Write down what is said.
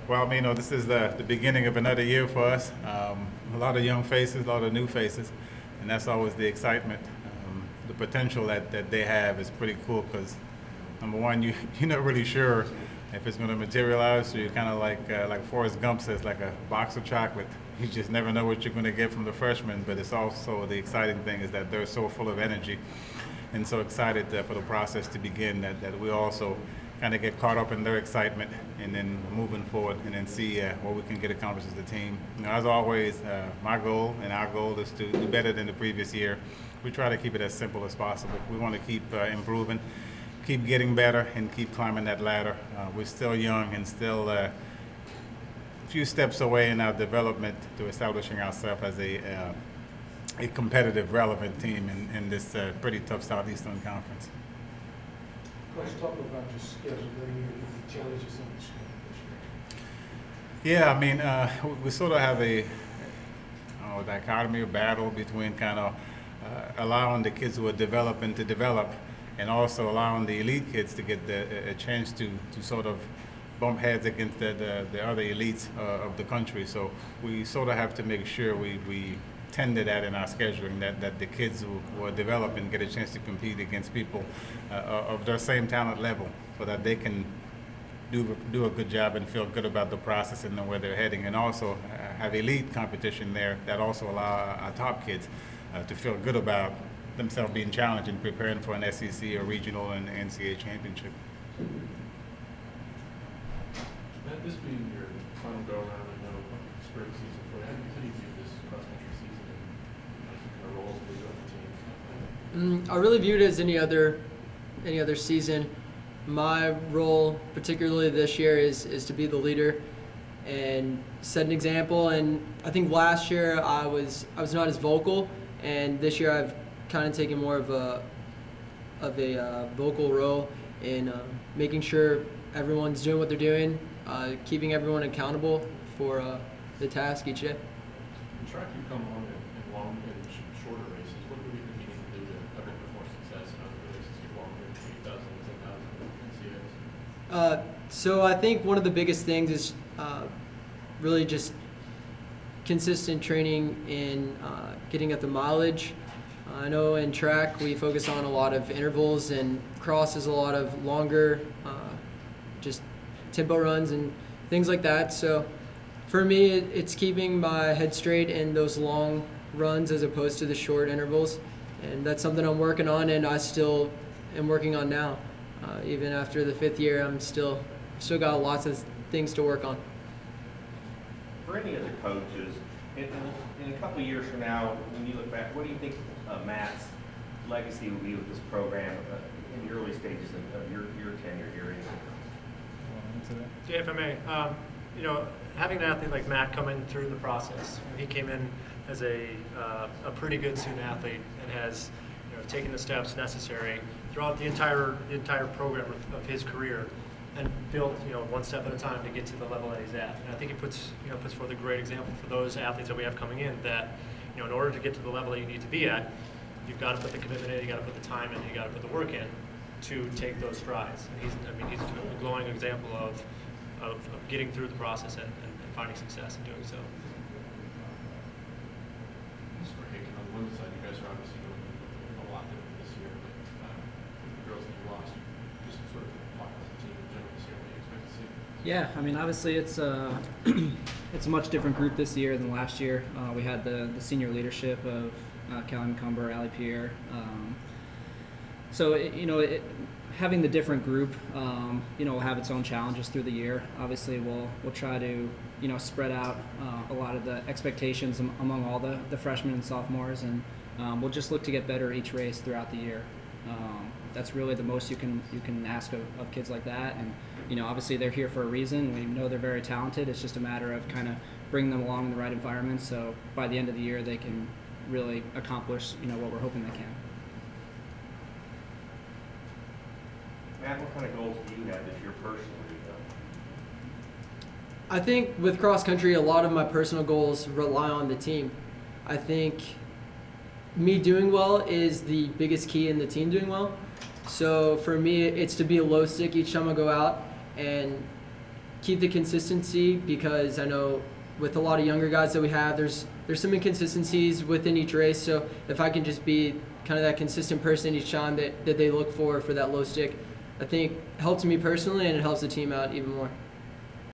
Well, this is the beginning of another year for us. A lot of young faces, a lot of new faces, and that's always the excitement. The potential that they have is pretty cool because, number one, you're not really sure if it's going to materialize, so you're kind of like Forrest Gump says, like a box of chocolate. You just never know what you're going to get from the freshmen, but it's also the exciting thing is that they're so full of energy and so excited for the process to begin that we also kind of get caught up in their excitement and then moving forward and then see what we can get accomplished as a team. As always, my goal and our goal is to do better than the previous year. We try to keep it as simple as possible. We want to keep improving, keep getting better, and keep climbing that ladder. We're still young and still a few steps away in our development to establishing ourselves as a competitive, relevant team in this pretty tough Southeastern Conference. Coach, talk about your scheduling and the challenges on the schedule this Yeah, year. we sort of have a dichotomy or battle between kind of allowing the kids who are developing to develop and also allowing the elite kids to get a chance to sort of bump heads against the other elites of the country. So we sort of have to make sure we tend to that in our scheduling, that the kids who are developing get a chance to compete against people of their same talent level so that they can do a good job and feel good about the process and know where they're heading, and also have elite competition there that also allow our top kids to feel good about themselves being challenged and preparing for an SEC or regional and NCAA championship. Matt, this being your final go-around, I know spring season for you. How do you view this cross-country season and kind of roles that you on the team? I really view it as any other season. My role, particularly this year, is to be the leader and set an example. And I think last year I was not as vocal, and this year I've kind of taken more of a vocal role in making sure everyone's doing what they're doing, keeping everyone accountable for the task each day. In track, you come on in long and shorter races. What do we think you need to do to have a bit more success in other races, get longer, 8,000, 10,000 NCAAs? So I think one of the biggest things is really just consistent training in getting at the mileage. I know in track we focus on a lot of intervals, and cross is a lot of longer, just tempo runs and things like that. So for me, it's keeping my head straight in those long runs as opposed to the short intervals, and that's something I'm working on, and I still am working on now. Even after the 5th year, I'm still got lots of things to work on. For any of the coaches, in a couple of years from now, when you look back, what do you think Matt's legacy will be with this program in the early stages of your tenure here? Yeah, if I may, having an athlete like Matt come in through the process, he came in as a pretty good student athlete and has taken the steps necessary throughout the entire program of his career, and built one step at a time to get to the level that he's at. And I think he puts forth a great example for those athletes that we have coming in, that in order to get to the level that you need to be at, you've got to put the commitment in, you got to put the time in, you got to put the work in to take those strides. And he's a glowing example of getting through the process and finding success in doing so. Just for Hicken, on the women's side, you guys are obviously doing a lot different this year, but the girls that you lost, just sort of talk about the team in general this year, what you expect to see. Yeah, obviously it's it's a much different group this year than last year. We had the senior leadership of Kelly McCumber, Allie Pierre. So having the different group, will have its own challenges through the year. Obviously, we'll try to spread out a lot of the expectations among all the freshmen and sophomores, and we'll just look to get better each race throughout the year. That's really the most you can ask of kids like that. And obviously they're here for a reason. We know they're very talented. It's just a matter of kind of bringing them along in the right environment, so by the end of the year they can really accomplish what we're hoping they can. Matt, what kind of goals do you have this year personally? I think with cross country, a lot of my personal goals rely on the team. I think me doing well is the biggest key in the team doing well. So for me, it's to be a low stick each time I go out and keep the consistency, because I know with a lot of younger guys that we have, there's some inconsistencies within each race. So if I can just be kind of that consistent person each time that they look for that low stick, I think helps me personally, and it helps the team out even more.